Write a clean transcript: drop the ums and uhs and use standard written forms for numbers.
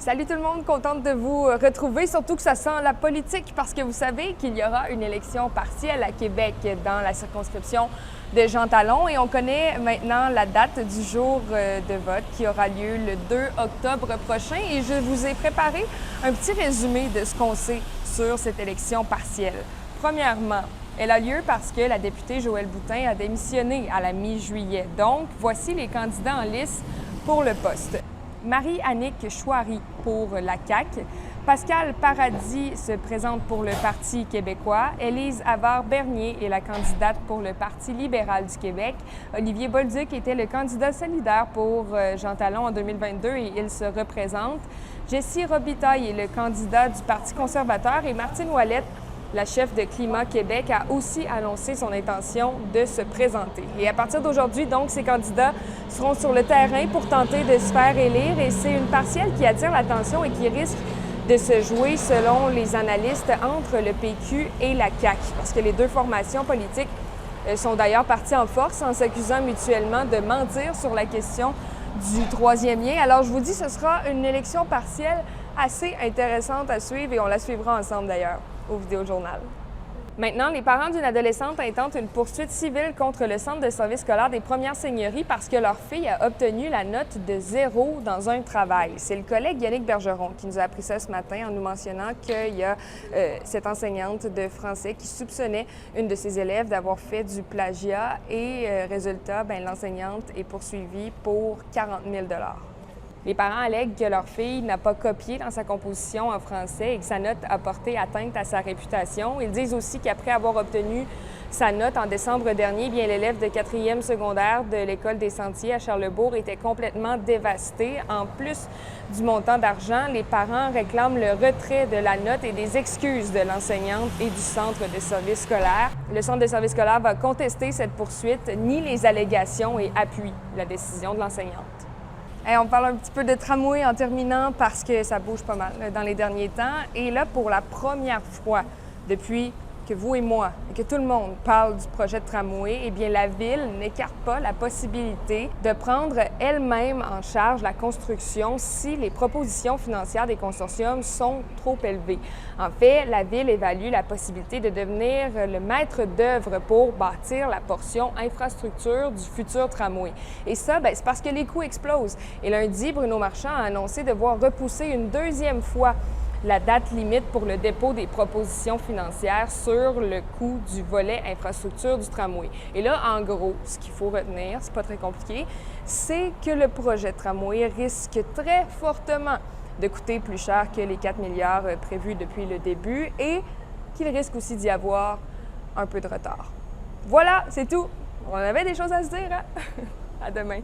Salut tout le monde, contente de vous retrouver, surtout que ça sent la politique parce que vous savez qu'il y aura une élection partielle à Québec dans la circonscription de Jean Talon et on connaît maintenant la date du jour de vote qui aura lieu le 2 octobre prochain et je vous ai préparé un petit résumé de ce qu'on sait sur cette élection partielle. Premièrement, elle a lieu parce que la députée Joëlle Boutin a démissionné à la mi-juillet. Donc, voici les candidats en lice pour le poste. Marie-Annick Chouari pour la CAQ, Pascale Paradis se présente pour le Parti québécois, Élise Havard-Bernier est la candidate pour le Parti libéral du Québec, Olivier Bolduc était le candidat solidaire pour Jean Talon en 2022 et il se représente, Jessie Robitaille est le candidat du Parti conservateur et Martine Ouellette, la chef de Climat Québec, a aussi annoncé son intention de se présenter. Et à partir d'aujourd'hui, donc, ces candidats seront sur le terrain pour tenter de se faire élire et c'est une partielle qui attire l'attention et qui risque de se jouer, selon les analystes, entre le PQ et la CAQ, parce que les deux formations politiques sont d'ailleurs parties en force en s'accusant mutuellement de mentir sur la question du troisième lien. Alors, je vous dis, ce sera une élection partielle assez intéressante à suivre et on la suivra ensemble d'ailleurs au Vidéojournal. Maintenant, les parents d'une adolescente intentent une poursuite civile contre le Centre de service scolaire des Premières Seigneuries parce que leur fille a obtenu la note de 0 dans un travail. C'est le collègue Yannick Bergeron qui nous a appris ça ce matin en nous mentionnant qu'il y a cette enseignante de français qui soupçonnait une de ses élèves d'avoir fait du plagiat et résultat, l'enseignante est poursuivie pour 40 000 $. Les parents allèguent que leur fille n'a pas copié dans sa composition en français et que sa note a porté atteinte à sa réputation. Ils disent aussi qu'après avoir obtenu sa note en décembre dernier, l'élève de 4e secondaire de l'École des Sentiers à Charlesbourg était complètement dévasté. En plus du montant d'argent, les parents réclament le retrait de la note et des excuses de l'enseignante et du centre de service scolaire. Le centre de service scolaire va contester cette poursuite, nie les allégations et appuie la décision de l'enseignante. Hey, on parle un petit peu de tramway en terminant parce que ça bouge pas mal dans les derniers temps. Et là, pour la première fois depuis que vous et moi et que tout le monde parle du projet de tramway, la Ville n'écarte pas la possibilité de prendre elle-même en charge la construction si les propositions financières des consortiums sont trop élevées. En fait, la Ville évalue la possibilité de devenir le maître d'œuvre pour bâtir la portion infrastructure du futur tramway. Et ça, c'est parce que les coûts explosent. Et lundi, Bruno Marchand a annoncé devoir repousser une deuxième fois la date limite pour le dépôt des propositions financières sur le coût du volet infrastructure du tramway. Et là, en gros, ce qu'il faut retenir, c'est pas très compliqué, c'est que le projet de tramway risque très fortement de coûter plus cher que les 4 milliards prévus depuis le début et qu'il risque aussi d'y avoir un peu de retard. Voilà, c'est tout. On avait des choses à se dire, hein? À demain.